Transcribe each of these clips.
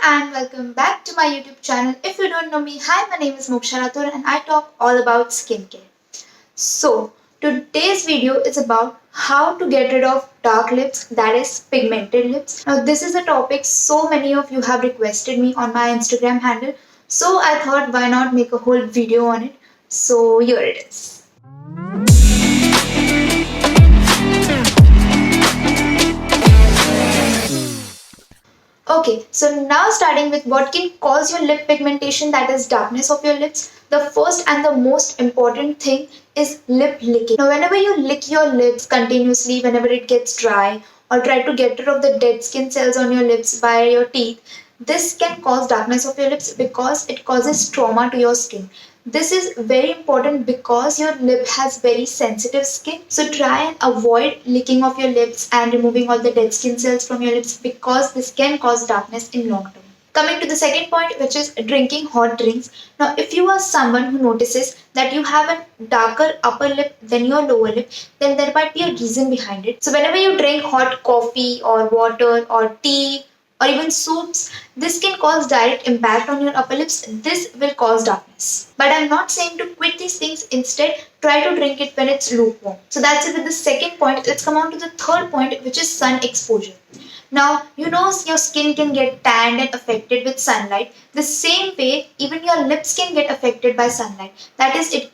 and welcome back to my YouTube channel. If you don't know me, hi, my name is Moksha Rathore and I talk all about skincare. So, today's video is about how to get rid of dark lips, that is pigmented lips. Now, this is a topic so many of you have requested me on my Instagram handle. So, I thought why not make a whole video on it. So, here it is. Okay, so now starting with what can cause your lip pigmentation, that is darkness of your lips. The first and the most important thing is lip licking. Now, whenever you lick your lips continuously, whenever it gets dry, or try to get rid of the dead skin cells on your lips by your teeth, this can cause darkness of your lips because it causes trauma to your skin. This is very important because your lip has very sensitive skin. So try and avoid licking of your lips and removing all the dead skin cells from your lips because this can cause darkness in long term. Coming to the second point, which is drinking hot drinks. Now, if you are someone who notices that you have a darker upper lip than your lower lip, then there might be a reason behind it. So whenever you drink hot coffee or water or tea, or even soups, this can cause direct impact on your upper lips. This will cause darkness. But I'm not saying to quit these things. Instead, try to drink it when it's lukewarm. So that's it with the second point. Let's come on to the third point, which is sun exposure. Now, you know your skin can get tanned and affected with sunlight. The same way, even your lips can get affected by sunlight. That is, it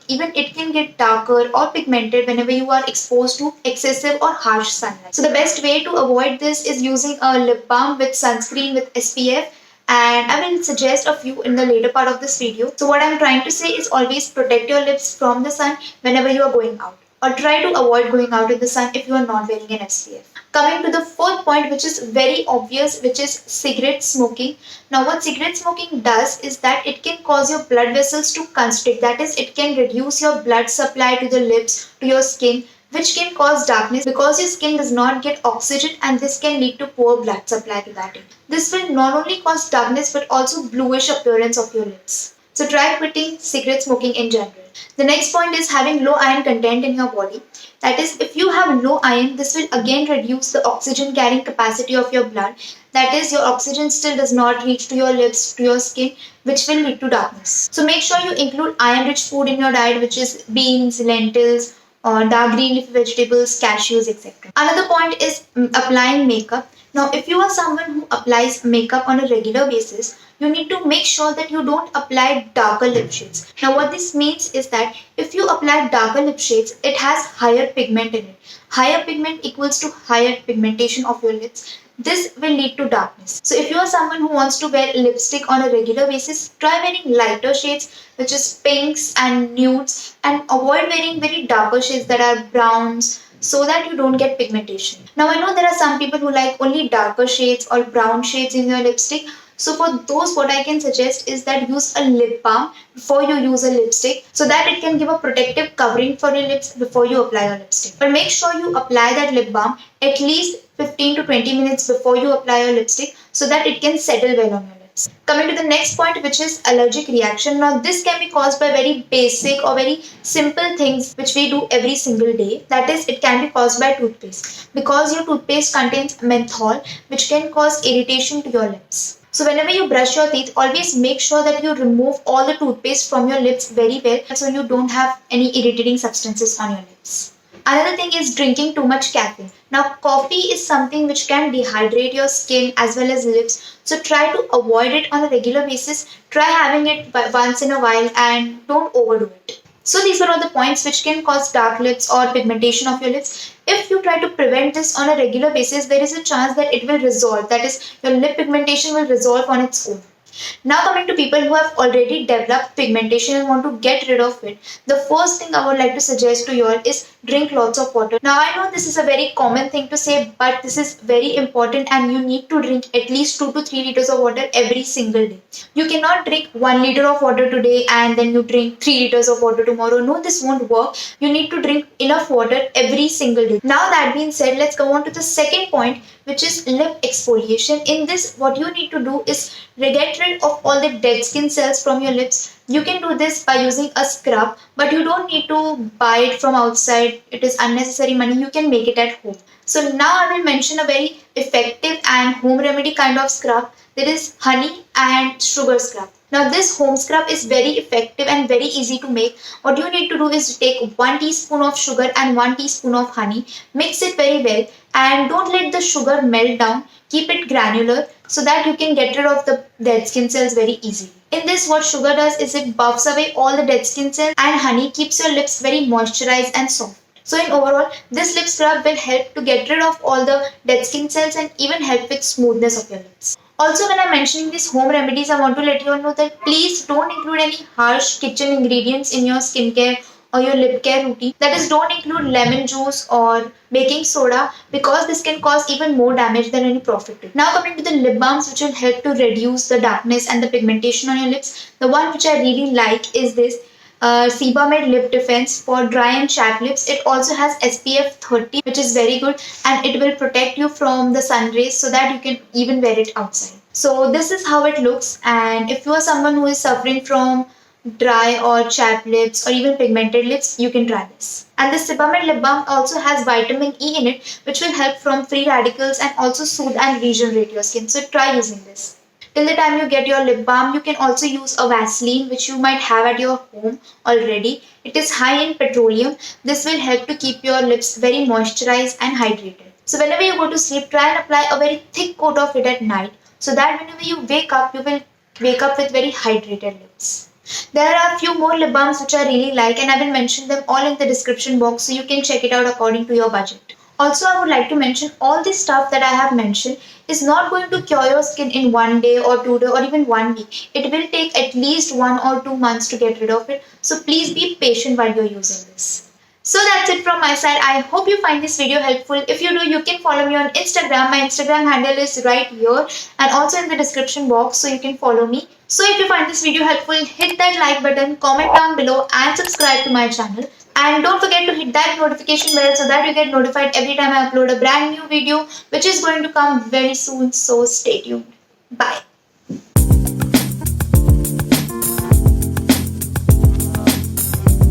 can get darker or pigmented whenever you are exposed to excessive or harsh sunlight. So the best way to avoid this is using a lip balm with sunscreen with SPF, and I will suggest a few in the later part of this video. So what I'm trying to say is always protect your lips from the sun whenever you are going out, or try to avoid going out in the sun if you are not wearing an SPF. Coming to the fourth point, which is very obvious, which is cigarette smoking. Now, what cigarette smoking does is that it can cause your blood vessels to constrict. That is, it can reduce your blood supply to the lips, to your skin, which can cause darkness because your skin does not get oxygen, and this can lead to poor blood supply to that end. This will not only cause darkness but also bluish appearance of your lips. So try quitting cigarette smoking in general. The next point is having low iron content in your body. That is, if you have low iron, this will again reduce the oxygen carrying capacity of your blood. That is, your oxygen still does not reach to your lips, to your skin, which will lead to darkness. So make sure you include iron rich food in your diet, which is beans, lentils, or dark green leafy vegetables, cashews, etc. Another point is applying makeup. Now, if you are someone who applies makeup on a regular basis, you need to make sure that you don't apply darker lip shades. Now, what this means is that if you apply darker lip shades, it has higher pigment in it. Higher pigment equals to higher pigmentation of your lips. This will lead to darkness. So if you are someone who wants to wear lipstick on a regular basis, try wearing lighter shades, which is pinks and nudes, and avoid wearing very darker shades that are browns, so that you don't get pigmentation. Now, I know there are some people who like only darker shades or brown shades in your lipstick. So for those, what I can suggest is that use a lip balm before you use a lipstick, so that it can give a protective covering for your lips before you apply your lipstick. But make sure you apply that lip balm at least 15 to 20 minutes before you apply your lipstick, so that it can settle well on your lips. Coming to the next point, which is allergic reaction. Now, this can be caused by very basic or very simple things which we do every single day. That is, it can be caused by toothpaste, because your toothpaste contains menthol, which can cause irritation to your lips. So whenever you brush your teeth, always make sure that you remove all the toothpaste from your lips very well, so you don't have any irritating substances on your lips. Another thing is drinking too much caffeine. Now, coffee is something which can dehydrate your skin as well as lips. So try to avoid it on a regular basis. Try having it once in a while and don't overdo it. So these are all the points which can cause dark lips or pigmentation of your lips. If you try to prevent this on a regular basis, there is a chance that it will resolve. That is, your lip pigmentation will resolve on its own. Now, coming to people who have already developed pigmentation and want to get rid of it, the first thing I would like to suggest to you all is drink lots of water. Now, I know this is a very common thing to say, but this is very important, and you need to drink at least 2 to 3 liters of water every single day. You cannot drink 1 liter of water today and then you drink 3 liters of water tomorrow. No, this won't work. You need to drink enough water every single day. Now, that being said, let's go on to the second point, which is lip exfoliation. In this, what you need to do is get rid of all the dead skin cells from your lips. You can do this by using a scrub, but you don't need to buy it from outside. It is unnecessary money. You can make it at home. So now I will mention a very effective and home remedy kind of scrub, that is honey and sugar scrub. Now this home scrub is very effective and very easy to make. What you need to do is take 1 teaspoon of sugar and 1 teaspoon of honey, mix it very well, and don't let the sugar melt down. Keep it granular so that you can get rid of the dead skin cells very easily. In this, what sugar does is it buffs away all the dead skin cells, and honey keeps your lips very moisturized and soft. So in overall, this lip scrub will help to get rid of all the dead skin cells and even help with smoothness of your lips. Also, when I'm mentioning these home remedies, I want to let you all know that please don't include any harsh kitchen ingredients in your skincare or your lip care routine. That is, don't include lemon juice or baking soda, because this can cause even more damage than any profit will. Now coming to the lip balms, which will help to reduce the darkness and the pigmentation on your lips. The one which I really like is this Sebamed Lip Defense for dry and chapped lips. It also has SPF 30, which is very good, and it will protect you from the sun rays so that you can even wear it outside. So this is how it looks, and if you are someone who is suffering from dry or chapped lips or even pigmented lips, you can try this. And this Sebamed lip balm also has vitamin E in it, which will help from free radicals and also soothe and regenerate your skin. So try using this. Till the time you get your lip balm, you can also use a Vaseline, which you might have at your home already. It is high in petroleum. This will help to keep your lips very moisturized and hydrated. So whenever you go to sleep, try and apply a very thick coat of it at night, so that whenever you will wake up with very hydrated lips. There are a few more lip balms which I really like, and I will mention them all in the description box so you can check it out according to your budget. Also, I would like to mention all this stuff that I have mentioned is not going to cure your skin in 1 day or 2 days or even 1 week. It will take at least 1 or 2 months to get rid of it. So please be patient while you're using this. So that's it from my side. I hope you find this video helpful. If you do, you can follow me on Instagram. My Instagram handle is right here and also in the description box, so you can follow me. So if you find this video helpful, hit that like button, comment down below and subscribe to my channel. And don't forget to hit that notification bell so that you get notified every time I upload a brand new video, which is going to come very soon. So stay tuned. Bye.